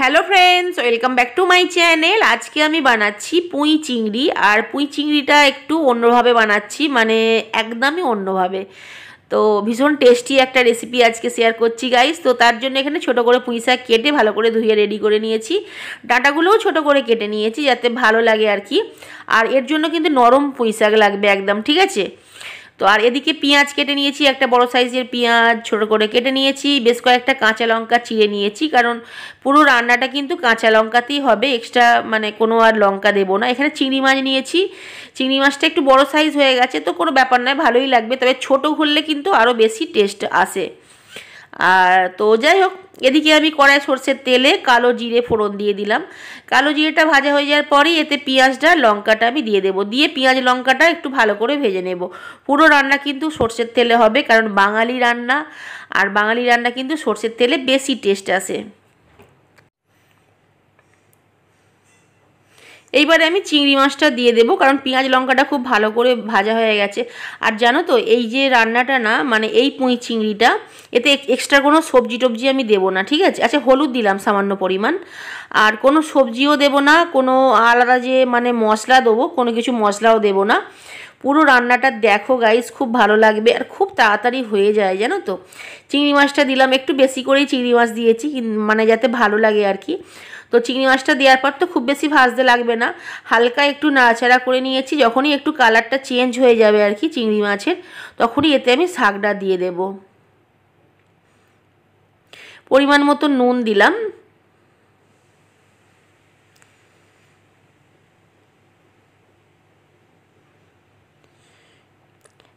Hello friends, welcome back to my channel. আজকে আমি বানাচ্ছি পুঁই চিংড়ি। আর পুঁই চিংড়িটা একটু অন্যভাবে বানাচ্ছি, মানে একদমই অন্যভাবে। তো ভীষণ টেস্টি একটা রেসিপি আজকে শেয়ার করছি গাইস। তো তার জন্য এখানে ছোটো করে পুঁই শাক কেটে ভালো করে ধুয়ে রেডি করে নিয়েছি। ডাঁটাগুলোও ছোটো করে কেটে নিয়েছি যাতে ভালো লাগে আর কি। আর এর জন্য কিন্তু নরম পুঁই শাক লাগবে একদম, ঠিক আছে। তো আর এদিকে পেঁয়াজ কেটে নিয়েছি, একটা বড় সাইজের পেঁয়াজ ছোটো করে কেটে নিয়েছি। বেশ কয়েকটা কাঁচা লঙ্কা চিড়ে নিয়েছি, কারণ পুরো রান্নাটা কিন্তু কাঁচা লঙ্কাতেই হবে, এক্সট্রা মানে কোনো আর লঙ্কা দেবো না। এখানে চিংড়ি মাছ নিয়েছি। চিংড়ি মাছটা একটু বড় সাইজ হয়ে গেছে, তো কোনো ব্যাপার নয়, ভালোই লাগবে, তবে ছোটো হলে কিন্তু আরও বেশি টেস্ট আসে। আর তো যাই হোক, এদিকে আমি কড়াই সরষের তেলে কালো জিরে ফোড়ন দিয়ে দিলাম। কালো জিরেটা ভাজা হয়ে যাওয়ার পরেই এতে পেঁয়াজটা লঙ্কাটা আমি দিয়ে দেবো, দিয়ে পেঁয়াজ লঙ্কাটা একটু ভালো করে ভেজে নেব। পুরো রান্না কিন্তু সরষের তেলে হবে, কারণ বাঙালি রান্না, আর বাঙালি রান্না কিন্তু সরষের তেলে বেশি টেস্ট আসে। এইবারে আমি চিংড়ি মাছটা দিয়ে দেবো, কারণ পেঁয়াজ লঙ্কাটা খুব ভালো করে ভাজা হয়ে গেছে। আর জানো তো, এই যে রান্নাটা না, মানে এই পুঁই চিংড়িটা, এতে এক্সট্রা কোনো সবজি টবজি আমি দেবো না, ঠিক আছে। আচ্ছা, হলুদ দিলাম সামান্য পরিমাণ, আর কোনো সবজিও দেবো না, কোনো আলাদা যে মানে মশলা দেবো, কোনো কিছু মশলাও দেবো না। পুরো রান্নাটা দেখো গাইস, খুব ভালো লাগবে আর খুব তাড়াতাড়ি হয়ে যায়, জানো তো। চিংড়ি মাছটা দিলাম, একটু বেশি করেই চিংড়ি মাছ দিয়েছি, মানে যাতে ভালো লাগে আর কি। তো চিংড়ি মাছটা দেওয়ার পর তো খুব বেশি ভাজতে লাগবে না, হালকা একটু নাড়াচাড়া করে নিয়েছি। যখনই একটু কালারটা চেঞ্জ হয়ে যাবে আর কি চিংড়ি মাছের, তখনই এতে আমি শাকটা দিয়ে দেব। পরিমাণ মতো নুন দিলাম।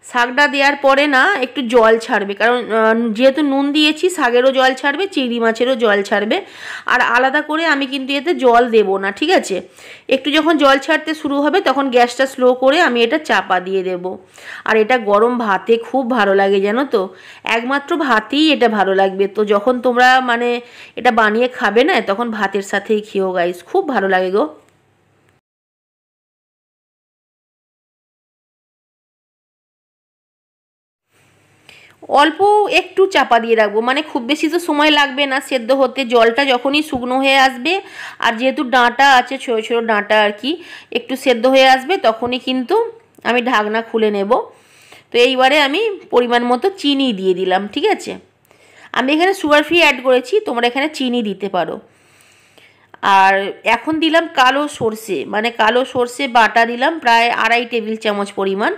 শাকটা দেওয়ার পরে না একটু জল ছাড়বে, কারণ যেহেতু নুন দিয়েছি, শাকেরও জল ছাড়বে, চিংড়ি মাছেরও জল ছাড়বে। আর আলাদা করে আমি কিন্তু এতে জল দেব না, ঠিক আছে। একটু যখন জল ছাড়তে শুরু হবে, তখন গ্যাসটা স্লো করে আমি এটা চাপা দিয়ে দেব। আর এটা গরম ভাতে খুব ভালো লাগে, জানো তো। একমাত্র ভাতেই এটা ভালো লাগবে। তো যখন তোমরা মানে এটা বানিয়ে খাবে না, তখন ভাতের সাথেই খেও গাইস, খুব ভালো লাগে গো। অল্প একটু চাপা দিয়ে রাখবো, মানে খুব বেশি তো সময় লাগবে না সেদ্ধ হতে। জলটা যখনই শুকনো হয়ে আসবে, আর যেহেতু ডাঁটা আছে, ছোটো ছোটো ডাঁটা আর কি, একটু সেদ্ধ হয়ে আসবে, তখনই কিন্তু আমি ঢাকনা খুলে নেব। তো এইবারে আমি পরিমাণ মতো চিনি দিয়ে দিলাম, ঠিক আছে। আমি এখানে সুগার ফ্রি অ্যাড করেছি, তোমরা এখানে চিনি দিতে পারো। আর এখন দিলাম কালো সর্ষে, মানে কালো সর্ষে বাটা দিলাম প্রায় 2.5 টেবিল চামচ পরিমাণ।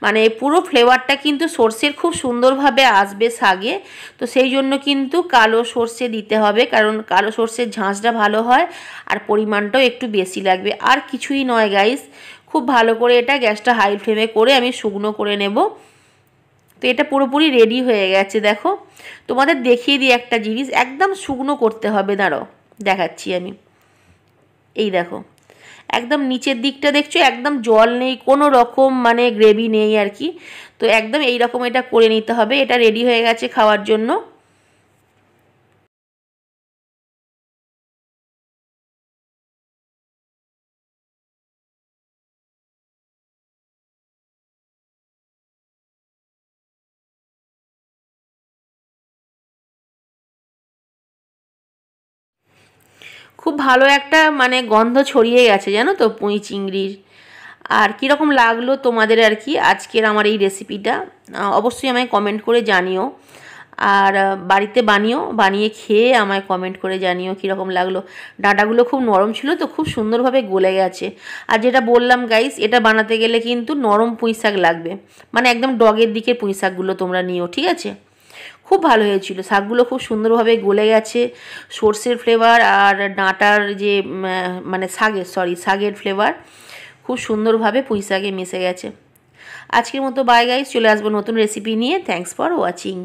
মানে পুরো ফ্লেভারটা কিন্তু সর্ষের খুব সুন্দরভাবে আসবে শাকে। তো সেই জন্য কিন্তু কালো সর্ষে দিতে হবে, কারণ কালো সর্ষের ঝাঁঝটা ভালো হয়, আর পরিমাণটাও একটু বেশি লাগবে। আর কিছুই নয় গাইস, খুব ভালো করে এটা গ্যাসটা হাই ফ্লেমে করে আমি শুকনো করে নেব। তো এটা পুরোপুরি রেডি হয়ে গেছে, দেখো। তোমাদের দেখিয়ে দিই একটা জিনিস, একদম শুকনো করতে হবে, দাঁড়াও দেখাচ্ছি আমি। এই দেখো, একদম নিচের দিকটা দেখছো, একদম জল নেই, কোনো রকম মানে গ্রেভি নেই আর কি। তো একদম এই রকম এটা করে নিতে হবে। এটা রেডি হয়ে গেছে খাওয়ার জন্য। খুব ভালো একটা মানে গন্ধ ছড়িয়ে গেছে, জানো তো, পুঁই চিংড়ির। আর কীরকম লাগলো তোমাদের আর কি আজকের আমার এই রেসিপিটা, অবশ্যই আমায় কমেন্ট করে জানিও। আর বাড়িতে বানিয়ে খেয়ে আমায় কমেন্ট করে জানিও কীরকম লাগলো। ডাঁটাগুলো খুব নরম ছিল, তো খুব সুন্দরভাবে গলে গেছে। আর যেটা বললাম গাইস, এটা বানাতে গেলে কিন্তু নরম পুঁই শাক লাগবে, মানে একদম ডগের দিকে পুঁই শাকগুলো তোমরা নিও, ঠিক আছে। খুব ভালো হয়েছিল, শাকগুলো খুব সুন্দরভাবে গলে গেছে। সর্ষের ফ্লেভার আর ডাঁটার যে মানে শাকের ফ্লেভার খুব সুন্দরভাবে পুঁই শাকে মিশে গেছে। আজকের মতো বাই গাইস, চলে আসবো নতুন রেসিপি নিয়ে। Thanks for watching.